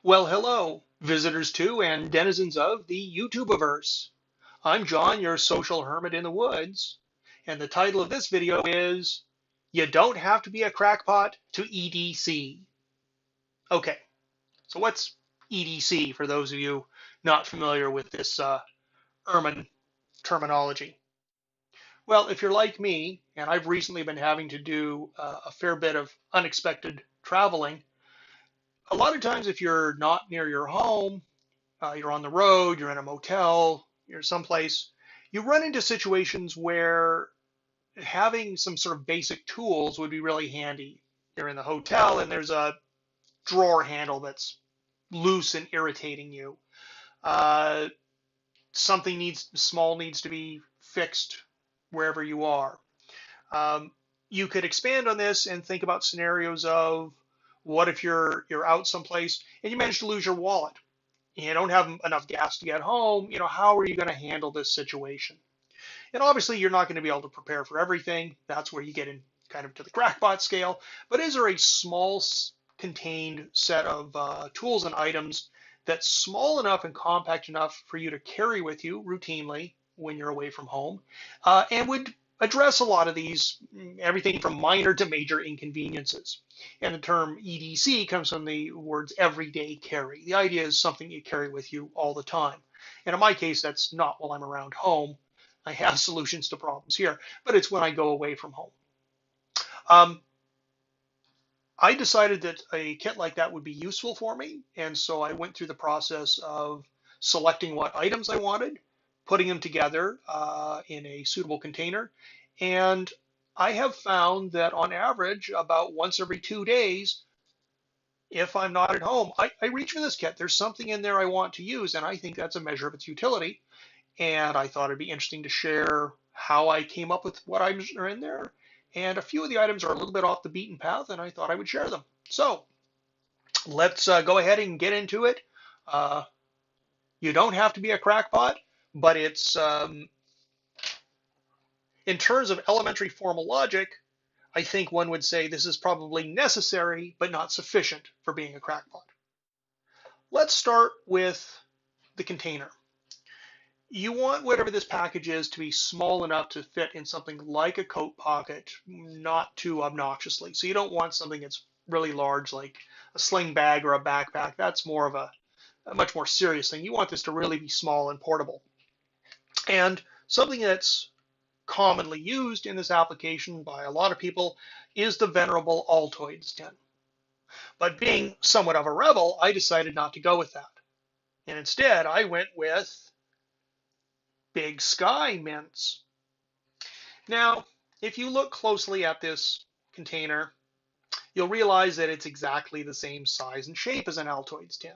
Well, hello, visitors to and denizens of the YouTubeverse. I'm John, your social hermit in the woods, and the title of this video is You Don't Have to Be a Crackpot to EDC. Okay, so what's EDC for those of you not familiar with this ermine terminology? Well, if you're like me, and I've recently been having to do a fair bit of unexpected traveling, a lot of times if you're not near your home, you're on the road, you're in a motel, you're someplace, you run into situations where having some sort of basic tools would be really handy. You're in the hotel and there's a drawer handle that's loose and irritating you. Uh, Something needs to be fixed wherever you are. Um, you could expand on this and think about scenarios of what if you're out someplace and you manage to lose your wallet. You don't have enough gas to get home. How are you going to handle this situation? And obviously, you're not going to be able to prepare for everything. That's where you get in kind of to the crackpot scale. But is there a small contained set of tools and items that's small enough and compact enough for you to carry with you routinely when you're away from home, and would address a lot of these, everything from minor to major inconveniences? And the term EDC comes from the words everyday carry. The idea is something you carry with you all the time. And in my case, that's not while I'm around home. I have solutions to problems here, but it's when I go away from home. Um, I decided that a kit like that would be useful for me, and so I went through the process of selecting what items I wanted, putting them together in a suitable container, and I have found that on average, about once every 2 days, if I'm not at home, I reach for this kit. There's something in there I want to use, and I think that's a measure of its utility. And I thought it'd be interesting to share how I came up with what items are in there. And a few of the items are a little bit off the beaten path, and I thought I would share them. So let's go ahead and get into it. Uh, you don't have to be a crackpot, but it's in terms of elementary formal logic, I think one would say this is probably necessary, but not sufficient for being a crackpot. Let's start with the container. You want whatever this package is to be small enough to fit in something like a coat pocket, not too obnoxiously. So you don't want something that's really large like a sling bag or a backpack. That's more of a much more serious thing. You want this to really be small and portable. And something that's commonly used in this application by a lot of people is the venerable Altoids tin. But being somewhat of a rebel, I decided not to go with that. And instead, I went with Big Sky mints. Now, if you look closely at this container, you'll realize that it's exactly the same size and shape as an Altoids tin.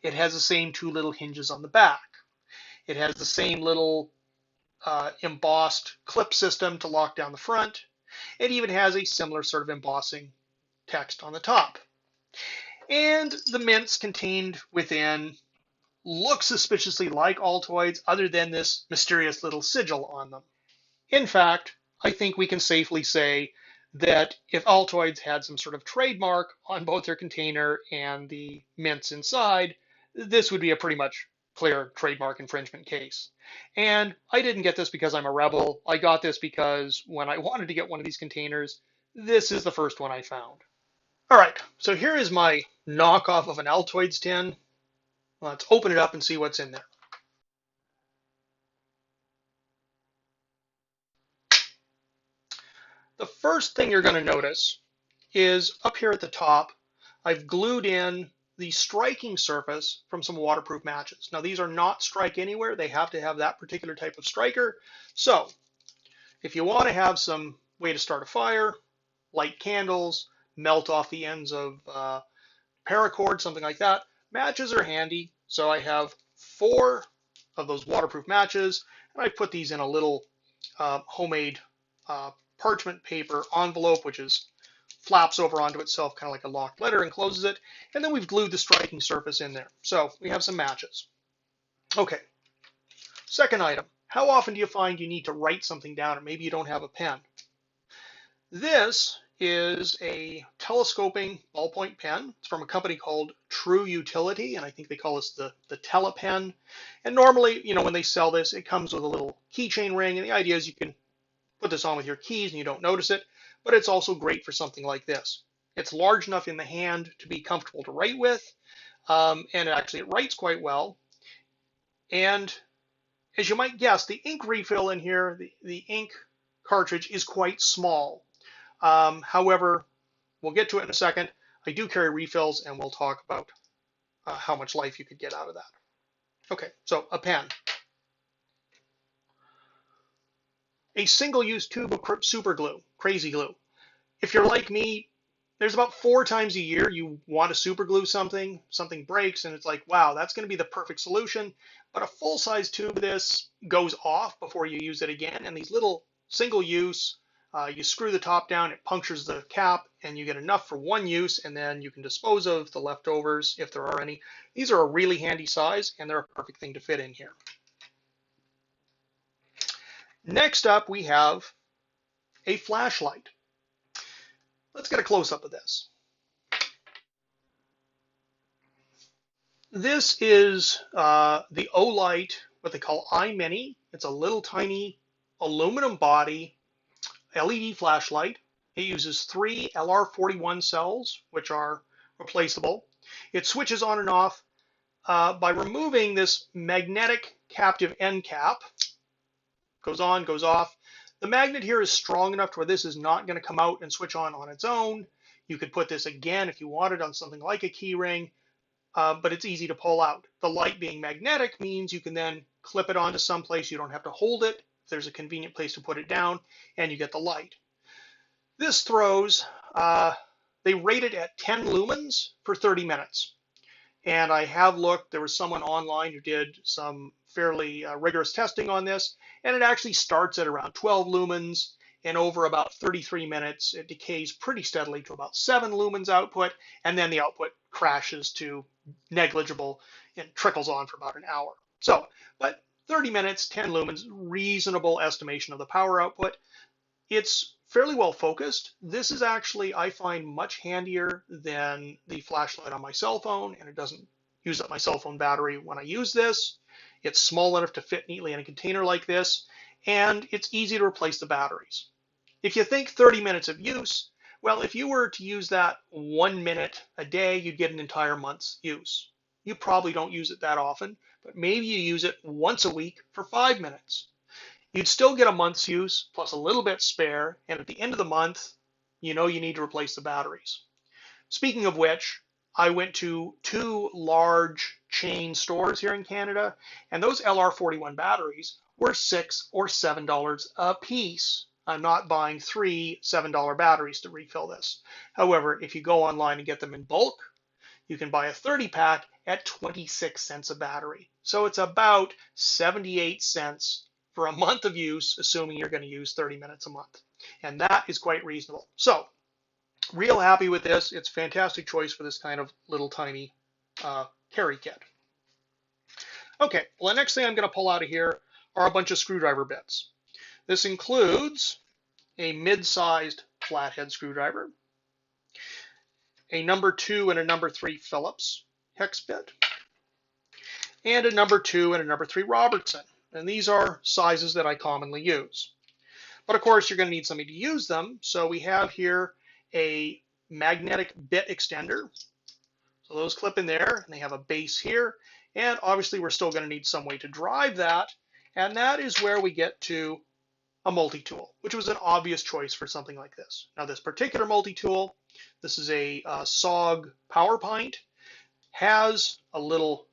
It has the same two little hinges on the back. It has the same little embossed clip system to lock down the front. It even has a similar sort of embossing text on the top. And the mints contained within look suspiciously like Altoids, other than this mysterious little sigil on them. In fact, I think we can safely say that if Altoids had some sort of trademark on both their container and the mints inside, this would be a pretty much clear trademark infringement case. And I didn't get this because I'm a rebel. I got this because when I wanted to get one of these containers, this is the first one I found. All right, so here is my knockoff of an Altoids tin. Let's open it up and see what's in there. The first thing you're going to notice is up here at the top, I've glued in the striking surface from some waterproof matches. Now these are not strike anywhere. They have to have that particular type of striker. So if you want to have some way to start a fire, light candles, melt off the ends of paracord, something like that, matches are handy. So I have 4 of those waterproof matches, and I put these in a little homemade parchment paper envelope, which is flaps over onto itself kind of like a locked letter and closes it. And then we've glued the striking surface in there. So we have some matches. Okay, second item. How often do you find you need to write something down, or maybe you don't have a pen? This is a telescoping ballpoint pen. It's from a company called True Utility, and I think they call this the telepen. And normally, when they sell this, it comes with a little keychain ring, and the idea is you can put this on with your keys and you don't notice it, but it's also great for something like this. It's large enough in the hand to be comfortable to write with, and actually it writes quite well. And as you might guess, the ink refill in here, the ink cartridge is quite small. However, we'll get to it in a second. I do carry refills, and we'll talk about how much life you could get out of that. Okay, so a pen. A single-use tube of super glue, crazy glue. If you're like me, there's about 4 times a year you want to super glue something breaks, and it's like, wow, that's going to be the perfect solution. But a full-size tube of this goes off before you use it again, and these little single-use, you screw the top down, it punctures the cap, and you get enough for one use, and then you can dispose of the leftovers if there are any. These are a really handy size, and they're a perfect thing to fit in here. Next up, we have a flashlight. Let's get a close-up of this. This is the Olight, what they call iMini. It's a little tiny aluminum body LED flashlight. It uses 3 LR41 cells, which are replaceable. It switches on and off by removing this magnetic captive end cap. Goes on, goes off. The magnet here is strong enough to where this is not going to come out and switch on its own. You could put this again if you wanted on something like a key ring, but it's easy to pull out. The light being magnetic means you can then clip it onto some place. You don't have to hold it. There's a convenient place to put it down, and you get the light. This throws, they rate it at 10 lumens for 30 minutes. And I have looked, there was someone online who did some fairly rigorous testing on this, and it actually starts at around 12 lumens, and over about 33 minutes, it decays pretty steadily to about 7 lumens output, and then the output crashes to negligible and trickles on for about an hour. So, but 30 minutes, 10 lumens, reasonable estimation of the power output. It's fairly well focused. This is actually, I find, much handier than the flashlight on my cell phone, and it doesn't use up my cell phone battery when I use this. It's small enough to fit neatly in a container like this, and it's easy to replace the batteries. If you think 30 minutes of use, well, if you were to use that 1 minute a day, you'd get an entire month's use. You probably don't use it that often, but maybe you use it once a week for 5 minutes. You'd still get a month's use plus a little bit spare, and at the end of the month, you know you need to replace the batteries. Speaking of which, I went to 2 large chain stores here in Canada, and those LR41 batteries were $6 or $7 a piece. I'm not buying 3 $7 batteries to refill this. However, if you go online and get them in bulk, you can buy a 30-pack at 26 cents a battery. So it's about 78 cents for a month of use, assuming you're going to use 30 minutes a month. And that is quite reasonable. So, real happy with this. It's a fantastic choice for this kind of little tiny carry kit. Okay, well, the next thing I'm going to pull out of here are a bunch of screwdriver bits. This includes a mid-sized flathead screwdriver, a number 2 and a number 3 Phillips hex bit, and a number 2 and a number 3 Robertson. And these are sizes that I commonly use. But of course, you're going to need something to use them. So we have here a magnetic bit extender. So those clip in there, and they have a base here. And obviously, we're still going to need some way to drive that. And that is where we get to a multi-tool, which was an obvious choice for something like this. Now, this particular multi-tool, this is a SOG power pint, has a little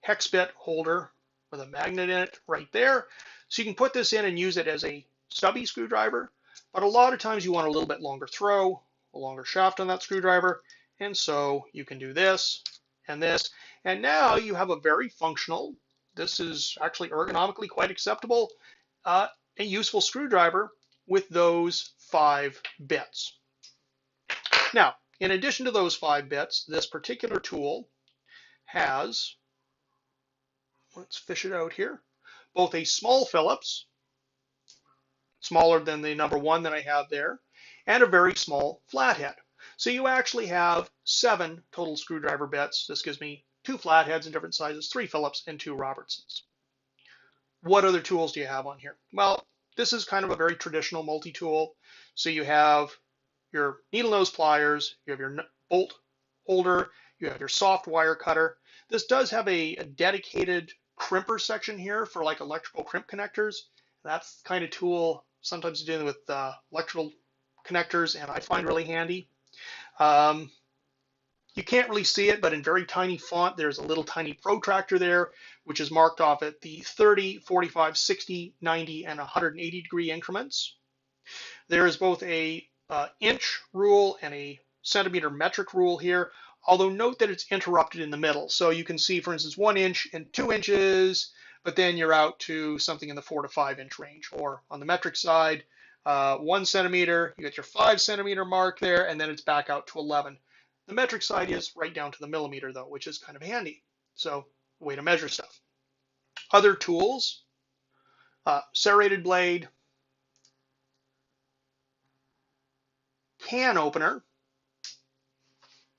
hex bit holder with a magnet in it right there. So you can put this in and use it as a stubby screwdriver, but a lot of times you want a little bit longer throw, a longer shaft on that screwdriver, and so you can do this and this, and now you have a very functional, this is actually ergonomically quite acceptable, a useful screwdriver with those 5 bits. Now, in addition to those 5 bits, this particular tool has, let's fish it out here, both a small Phillips, smaller than the number 1 that I have there, and a very small flathead. So you actually have 7 total screwdriver bits. This gives me 2 flatheads in different sizes, 3 Phillips and 2 Robertsons. What other tools do you have on here? Well, this is kind of a very traditional multi-tool. So you have your needle nose pliers, you have your bolt holder, you have your soft wire cutter. This does have a dedicated crimper section here for like electrical crimp connectors. That's the kind of tool sometimes dealing with electrical connectors, and I find really handy. You can't really see it, but in very tiny font, there's a little tiny protractor there, which is marked off at the 30, 45, 60, 90, and 180 degree increments. There is both a inch rule and a centimeter metric rule here, although note that it's interrupted in the middle. So you can see, for instance, 1 inch and 2 inches, but then you're out to something in the 4 to 5 inch range. Or on the metric side, 1 centimeter, you get your 5 centimeter mark there, and then it's back out to 11. The metric side is right down to the millimeter, though, which is kind of handy. So, a way to measure stuff. Other tools, serrated blade, can opener.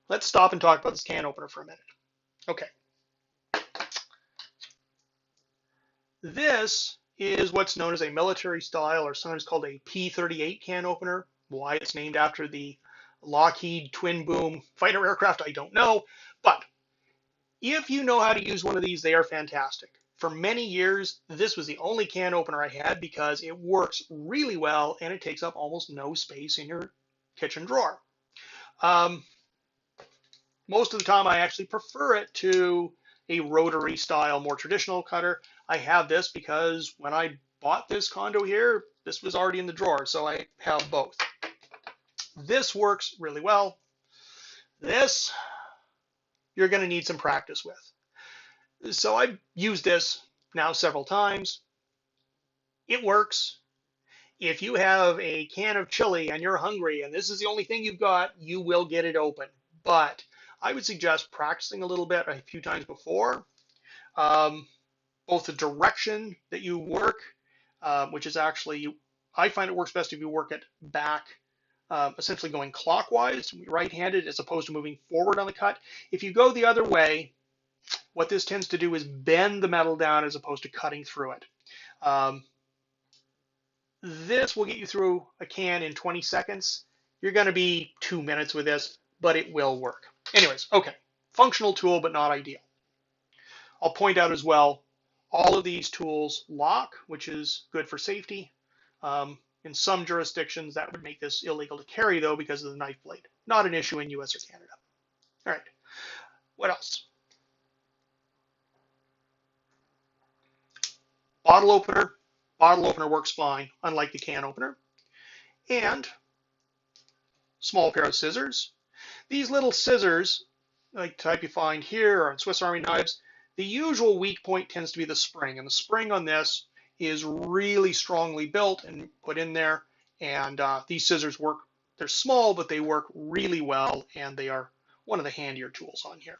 Let's stop and talk about this can opener for a minute. Okay. This is what's known as a military style, or sometimes called a P-38 can opener. Why it's named after the Lockheed twin boom fighter aircraft, I don't know. But if you know how to use one of these, they are fantastic. For many years, this was the only can opener I had because it works really well and it takes up almost no space in your kitchen drawer. Most of the time, I actually prefer it to a rotary style, more traditional cutter. I have this because when I bought this condo here, this was already in the drawer, so I have both. This works really well. This, you're going to need some practice with. So I've used this now several times. It works. If you have a can of chili and you're hungry and this is the only thing you've got, you will get it open. But I would suggest practicing a little bit a few times before. Both the direction that you work, which is actually, I find it works best if you work it back, essentially going clockwise, right-handed, as opposed to moving forward on the cut. If you go the other way, what this tends to do is bend the metal down as opposed to cutting through it. This will get you through a can in 20 seconds. You're going to be 2 minutes with this, but it will work. Anyways, okay, functional tool, but not ideal. I'll point out as well, all of these tools lock, which is good for safety. In some jurisdictions, that would make this illegal to carry, though, because of the knife blade. Not an issue in US or Canada. All right, what else? Bottle opener. Bottle opener works fine, unlike the can opener. And small pair of scissors. These little scissors, like the type you find here or on Swiss Army knives, the usual weak point tends to be the spring. And the spring on this is really strongly built and put in there. And these scissors work, they're small, but they work really well. And they are one of the handier tools on here.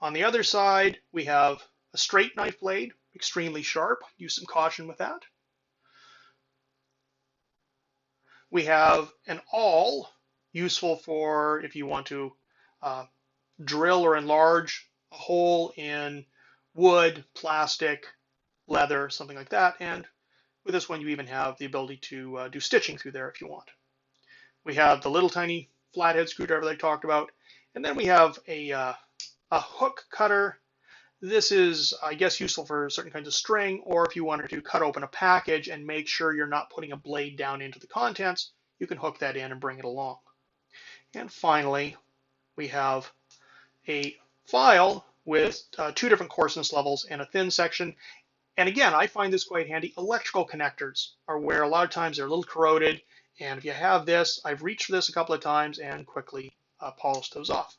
On the other side, we have a straight knife blade, extremely sharp. Use some caution with that. We have an awl, useful for if you want to drill or enlarge a hole in wood, plastic, leather, something like that. And with this one, you even have the ability to do stitching through there if you want. We have the little tiny flathead screwdriver that I talked about. And then we have a hook cutter. This is, I guess, useful for certain kinds of string, or if you wanted to cut open a package and make sure you're not putting a blade down into the contents, you can hook that in and bring it along. And finally, we have a file with 2 different coarseness levels and a thin section. And again, I find this quite handy. Electrical connectors are where a lot of times they're a little corroded. And if you have this, I've reached for this a couple of times and quickly polished those off.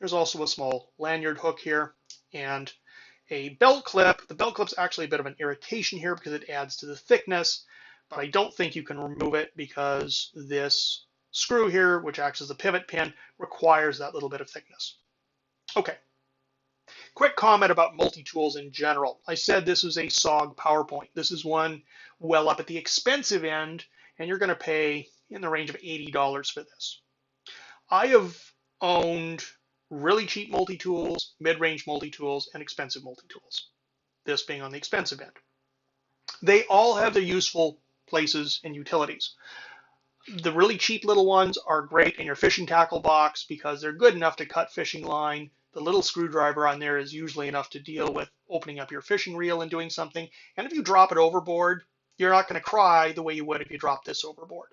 There's also a small lanyard hook here and a belt clip. The belt clip's actually a bit of an irritation here because it adds to the thickness, but I don't think you can remove it because this screw here, which acts as a pivot pin, requires that little bit of thickness. Okay, Quick comment about multi-tools in general. I said this was a SOG PowerPoint. This is one well up at the expensive end, and you're going to pay in the range of $80 for this. I have owned really cheap multi-tools, mid-range multi-tools, and expensive multi-tools, this being on the expensive end. They all have their useful places and utilities. The really cheap little ones are great in your fishing tackle box because they're good enough to cut fishing line. The little screwdriver on there is usually enough to deal with opening up your fishing reel and doing something. And if you drop it overboard, you're not going to cry the way you would if you dropped this overboard.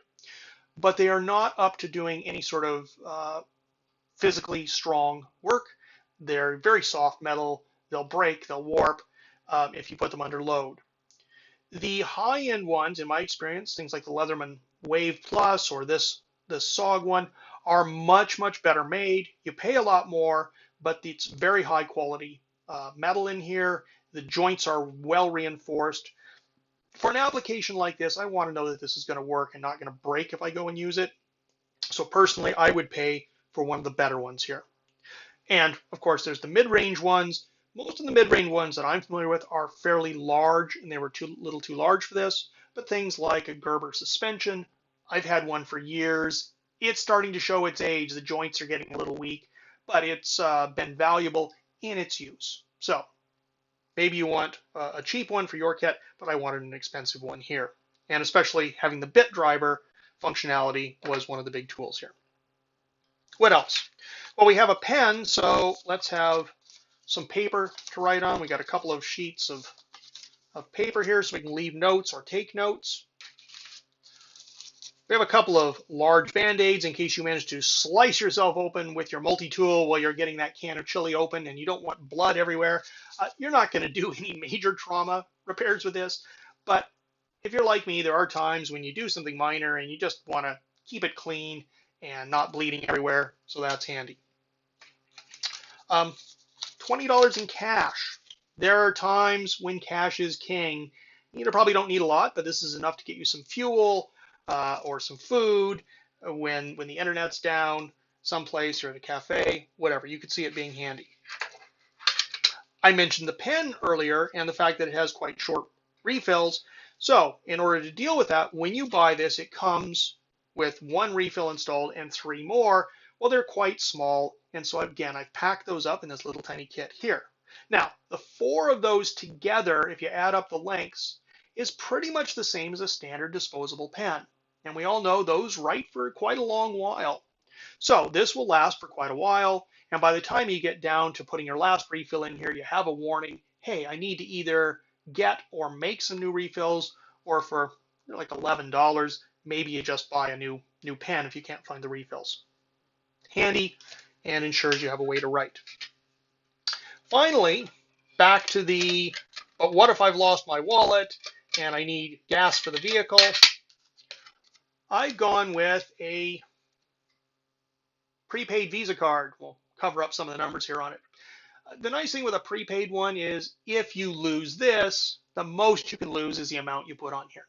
But they are not up to doing any sort of physically strong work. They're very soft metal. They'll break, they'll warp if you put them under load. The high-end ones, in my experience, things like the Leatherman Wave Plus or this SOG one, are much, much better made. You pay a lot more, but it's very high quality metal in here. The joints are well reinforced. For an application like this, I want to know that this is going to work and not going to break if I go and use it. So personally, I would pay for one of the better ones here. And of course, there's the mid-range ones. Most of the mid-range ones that I'm familiar with are fairly large, and they were a little too large for this. But things like a Gerber suspension, I've had one for years. It's starting to show its age. The joints are getting a little weak, but it's been valuable in its use. So maybe you want a cheap one for your kit, but I wanted an expensive one here. And especially having the bit driver functionality was one of the big tools here. What else? Well, we have a pen, so let's have some paper to write on. We got a couple of sheets of paper here so we can leave notes or take notes. We have a couple of large Band-Aids in case you manage to slice yourself open with your multi-tool while you're getting that can of chili open and you don't want blood everywhere. You're not going to do any major trauma repairs with this, but if you're like me, there are times when you do something minor and you just want to keep it clean and not bleeding everywhere, so that's handy. $20 in cash. There are times when cash is king. You probably don't need a lot, but this is enough to get you some fuel or some food when the internet's down someplace or at a cafe, whatever. You could see it being handy. I mentioned the pen earlier and the fact that it has quite short refills. So in order to deal with that, when you buy this, it comes with one refill installed and 3 more. Well, they're quite small, and so again, I've packed those up in this little tiny kit here. Now, the 4 of those together, if you add up the lengths, is pretty much the same as a standard disposable pen. And we all know those write for quite a long while. So this will last for quite a while, and by the time you get down to putting your last refill in here, you have a warning, hey, I need to either get or make some new refills, or for like $11, maybe you just buy a new pen if you can't find the refills. Handy and ensures you have a way to write. Finally, back to the, but what if I've lost my wallet and I need gas for the vehicle? I've gone with a prepaid Visa card. We'll cover up some of the numbers here on it. The nice thing with a prepaid one is if you lose this, the most you can lose is the amount you put on here.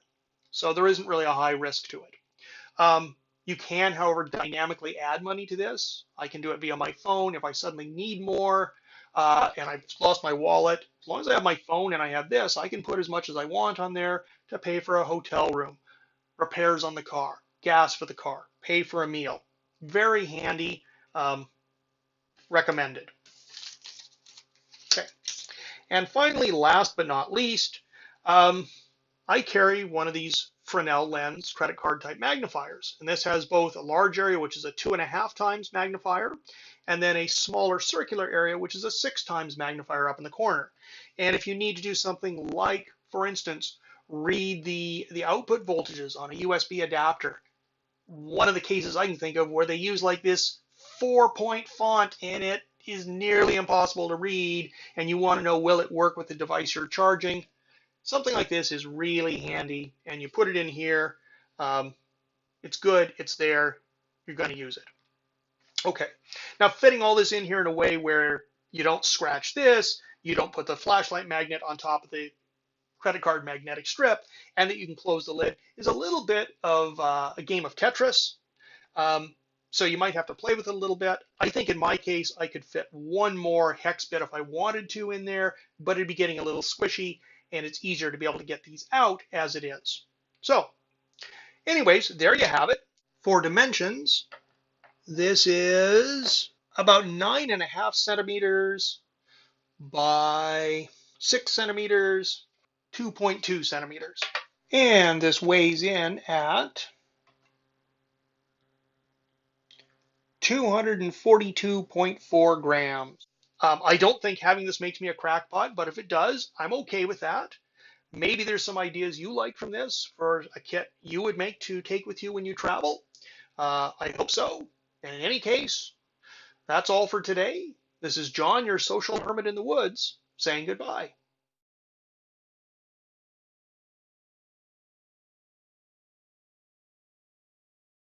So there isn't really a high risk to it. You can, however, dynamically add money to this. I can do it via my phone if I suddenly need more and I've lost my wallet. As long as I have my phone and I have this, I can put as much as I want on there to pay for a hotel room, repairs on the car, gas for the car, pay for a meal. Very handy, recommended. Okay. And finally, last but not least, I carry one of these Fresnel lens credit card type magnifiers. And this has both a large area, which is a 2.5 times magnifier, and then a smaller circular area, which is a 6 times magnifier up in the corner. And if you need to do something like, for instance, read the output voltages on a USB adapter, one of the cases I can think of where they use like this 4-point font and it is nearly impossible to read, and you want to know, will it work with the device you're charging? Something like this is really handy, and you put it in here. It's good, it's there, you're going to use it. Okay, now fitting all this in here in a way where you don't scratch this, you don't put the flashlight magnet on top of the credit card magnetic strip, and that you can close the lid is a little bit of a game of Tetris. So you might have to play with it a little bit. I think in my case, I could fit one more hex bit if I wanted to in there, but it'd be getting a little squishy, and it's easier to be able to get these out as it is. So anyways, there you have it. For dimensions, this is about 9.5 centimeters by 6 centimeters, 2.2 centimeters. And this weighs in at 242.4 grams. I don't think having this makes me a crackpot, but if it does, I'm okay with that. Maybe there's some ideas you like from this for a kit you would make to take with you when you travel. I hope so. And in any case, that's all for today. This is John, your social hermit in the woods, saying goodbye.